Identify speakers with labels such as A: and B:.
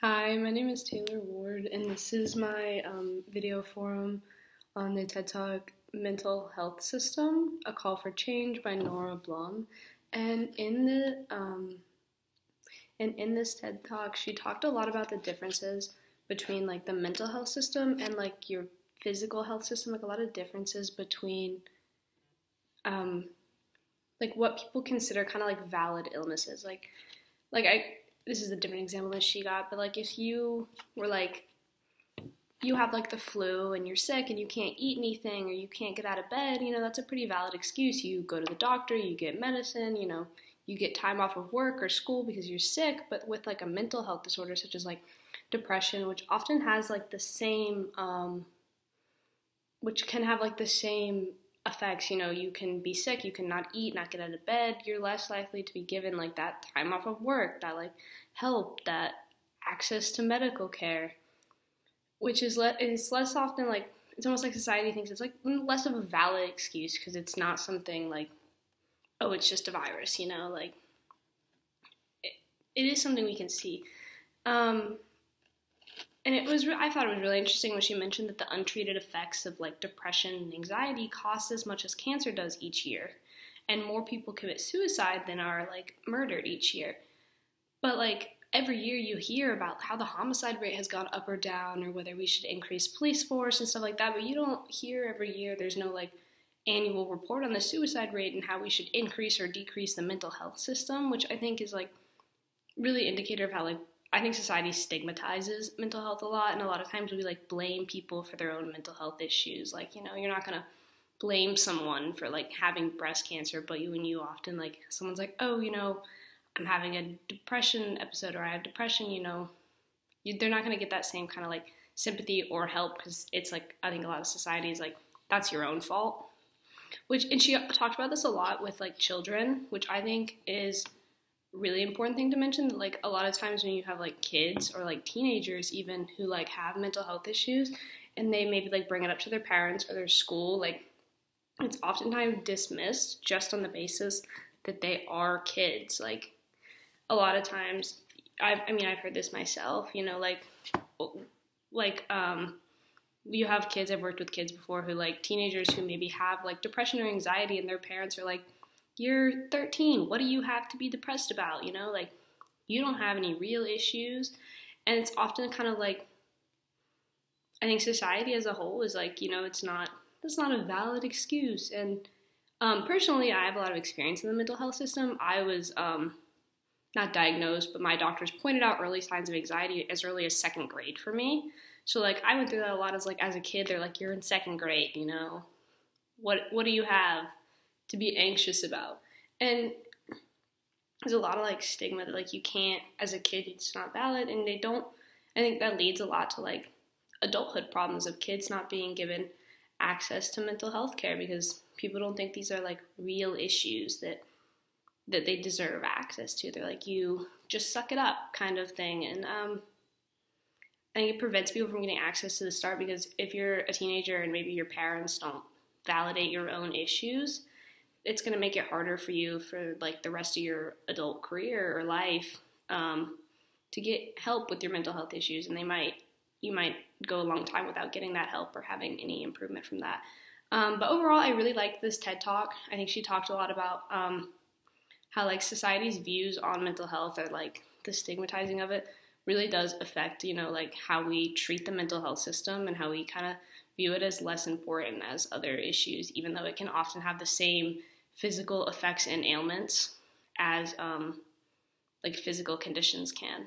A: Hi, my name is Taylor Ward, and this is my video forum on the TED Talk Mental Health System, A Call for Change by Nora Blum. And in this TED Talk, she talked a lot about the differences between like the mental health system and like your physical health system, like a lot of differences between like what people consider kind of like valid illnesses. This is a different example that she got, but like if you were like, you have like the flu and you're sick and you can't eat anything or you can't get out of bed, that's a pretty valid excuse. You go to the doctor, you get medicine, you get time off of work or school because you're sick. But with like a mental health disorder such as like depression, which often has like the same, which can have like the same effects, you can be sick, you cannot eat, not get out of bed, you're less likely to be given like that time off of work, that like help, that access to medical care, which is it's less often like, it's almost like society thinks it's like less of a valid excuse because it's not something like, oh, it's just a virus, like it is something we can see. And I thought it was really interesting when she mentioned that the untreated effects of like depression and anxiety cost as much as cancer does each year. And more people commit suicide than are like murdered each year. But like every year you hear about how the homicide rate has gone up or down or whether we should increase police force and stuff like that. But you don't hear every year, there's no like annual report on the suicide rate and how we should increase or decrease the mental health system, which I think is like really indicator of how like I think society stigmatizes mental health a lot, and a lot of times we like blame people for their own mental health issues. Like, you're not gonna blame someone for like having breast cancer, but when you often like someone's like, oh, I'm having a depression episode or I have depression, they're not gonna get that same kind of like sympathy or help because it's like I think a lot of society is like that's your own fault. And she talked about this a lot with like children, which I think is really important thing to mention, that like a lot of times when you have like kids or like teenagers even who like have mental health issues and they maybe like bring it up to their parents or their school, like it's oftentimes dismissed just on the basis that they are kids. Like a lot of times I've heard this myself, you have kids, I've worked with kids before who like teenagers who maybe have like depression or anxiety and their parents are like, you're 13, what do you have to be depressed about? Like you don't have any real issues. And it's often kind of like, I think society as a whole is like, that's not a valid excuse. And personally, I have a lot of experience in the mental health system. I was not diagnosed, but my doctors pointed out early signs of anxiety as early as second grade for me. So like I went through that a lot as a kid. They're like, you're in second grade, what do you have to be anxious about? And there's a lot of like stigma that like you can't, as a kid, it's not valid, and I think that leads a lot to like adulthood problems of kids not being given access to mental health care because people don't think these are like real issues that they deserve access to. They're like, you just suck it up kind of thing. And I think it prevents people from getting access to the start because if you're a teenager and maybe your parents don't validate your own issues, it's going to make it harder for you for like the rest of your adult career or life to get help with your mental health issues, and you might go a long time without getting that help or having any improvement from that. But overall, I really liked this TED Talk. I think she talked a lot about how like society's views on mental health or like the stigmatizing of it really does affect, like how we treat the mental health system and how we kind of view it as less important as other issues, even though it can often have the same physical effects and ailments as like physical conditions can.